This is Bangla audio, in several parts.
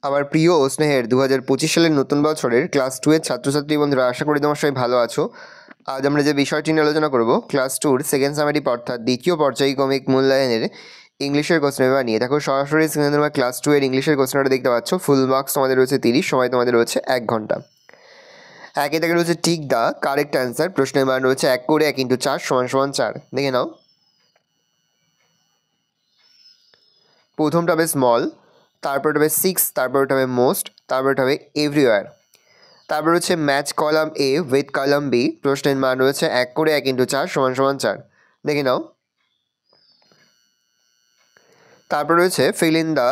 আমার প্রিয় ও স্নেহের 2025 সালের নতুন বছরের ক্লাস 2 এর ছাত্রছাত্রী বন্ধুরা, আশা করি তোমার সবাই ভালো আছো। আজ আমরা যে বিষয়টি নিয়ে আলোচনা করব ক্লাস 2 সেকেন্ড সামারি অর্থাৎ দ্বিতীয় পর্যায়ক্রমিক মূল্যায়নের ইংলিশের কোশ্চেন পেপার নিয়ে। দেখো সরাসরি স্ক্রিনে তোমরা ক্লাস 2 এর ইংলিশের কোশ্চেনটা দেখতে পাচ্ছ। ফুল মার্কস তোমাদের রয়েছে 30, সময় তোমাদের রয়েছে 1 ঘন্টা। একে থেকে রয়েছে টিক দা কারেক্ট অ্যান্সার, প্রশ্নের মান রয়েছে 1 করে 1 × 4 = 4। দেখে নাও। প্রথমটা হবে স্মল, তারপরটা হবে 6, তারপরটা হবে মোস্ট, তারপরটা হবে এভরিওয়্যার। তারপর হচ্ছে match column A with column B, প্রশ্নের মান রয়েছে 1 করে 1 × 4 = 4। দেখে নাও। তারপর রয়েছে fill in the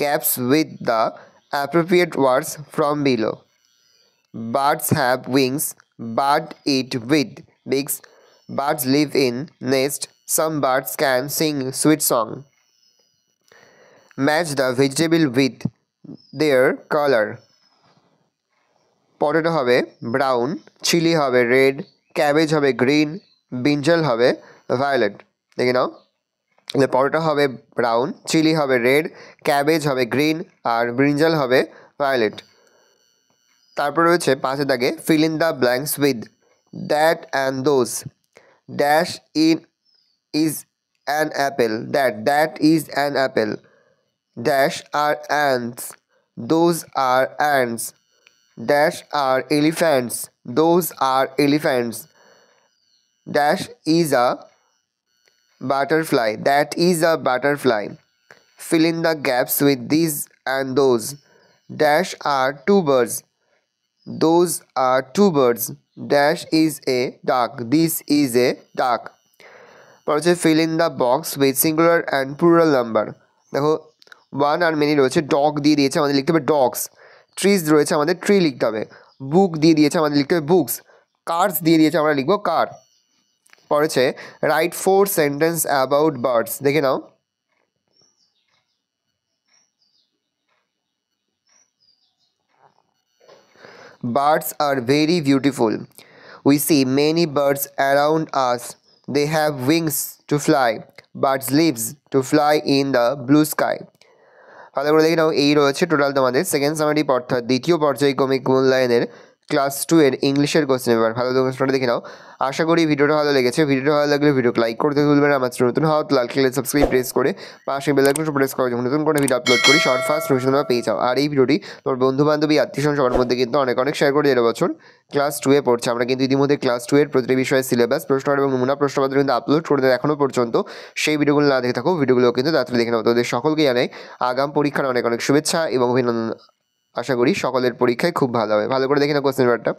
gaps with the appropriate words from below. Birds have wings, bird it with Biggs, birds live in nest, some birds can sing sweet song. Match the vegetable with their colour. Potato হবে ব্রাউন, চিলি হবে রেড, ক্যাবেজ হবে গ্রিন, ব্রিঞ্জাল হবে ভায়োলেট। দেখে নাও। পটেটো হবে ব্রাউন, চিলি হবে রেড, ক্যাবেজ হবে গ্রিন, আর ব্রিঞ্জাল হবে ভায়োলেট। তারপর রয়েছে 5 দাগে fill in the blanks with that and those. Dash in is an apple, that is an apple. Dash are ants, those are ants. Dash are elephants, those are elephants. Dash is a butterfly, that is a butterfly. Fill in the gaps with these and those. Dash are 2 birds, those are 2 birds. Dash is a duck, this is a duck. পরে fill in the box with singular and plural number. দেখো 1 আর many রয়েছে, ডগ দিয়ে দিয়েছে, আমাদের লিখতে হবে ডগস। ট্রিজ রয়েছে, আমাদের ট্রি লিখতে হবে। বুক দিয়ে দিয়েছে, আমাদের লিখতে হবে বুকস। কার্স দিয়ে দিয়েছে, আমরা লিখবো কার। পড়েছে রাইট 4 সেন্টেন্স অ্যাবাউট বার্ডস। দেখে নাও। Birds are very beautiful. We see many birds around us. They have wings to fly. Birds lives to fly in the blue sky. ভালো করে দেখে নাও। এই রয়েছে টোটাল তোমাদের সেকেন্ড সামারি অর্থাৎ দ্বিতীয় পর্যায়ক্রমিক মূল্যায়নের ক্লাস 2 এর ইংলিশের কোশ্চেন পেপার। ভালো করে দেখে নাও। আশা করি ভিডিওটা ভালো লেগেছে। ভিডিওটা ভালো লাগলে ভিডিওকে লাইক করতে ভুলবেন না। আমার নতুন হওয়া লাল কালার সাবস্ক্রাইব প্রেস করে পাশে বেল আইকনটা প্রেস করে যখন নতুন কোনো ভিডিও আপলোড করি শর্ট ফাস্ট নোটিফিকেশন পেয়ে যাও। আর এই ভিডিওটি তোমার বন্ধু বান্ধবী আত্মীয়স্বজন সবার মধ্যে কিন্তু অনেক শেয়ার করে দেড় বছর ক্লাস 2 এ পড়ছে। আমরা কিন্তু ইতিমধ্যে ক্লাস 2 এর প্রতিটি বিষয়ের সিলেবাস, প্রশ্ন এবং নমুনা প্রশ্নপত্র কিন্তু আপলোড করে দেয় এখনও পর্যন্ত। সেই ভিডিওগুলো না দেখে থাকো, ভিডিওগুলো কিন্তু তাড়াতাড়ি দেখে নাও। তোদের সকলকে জানাই আগাম পরীক্ষার অনেক শুভেচ্ছা এবং অভিনন্দন। আশা করি সকলের পরীক্ষায় খুব ভালো হবে। ভালো করে দেখে নাও কোশ্চেন পেপারটা।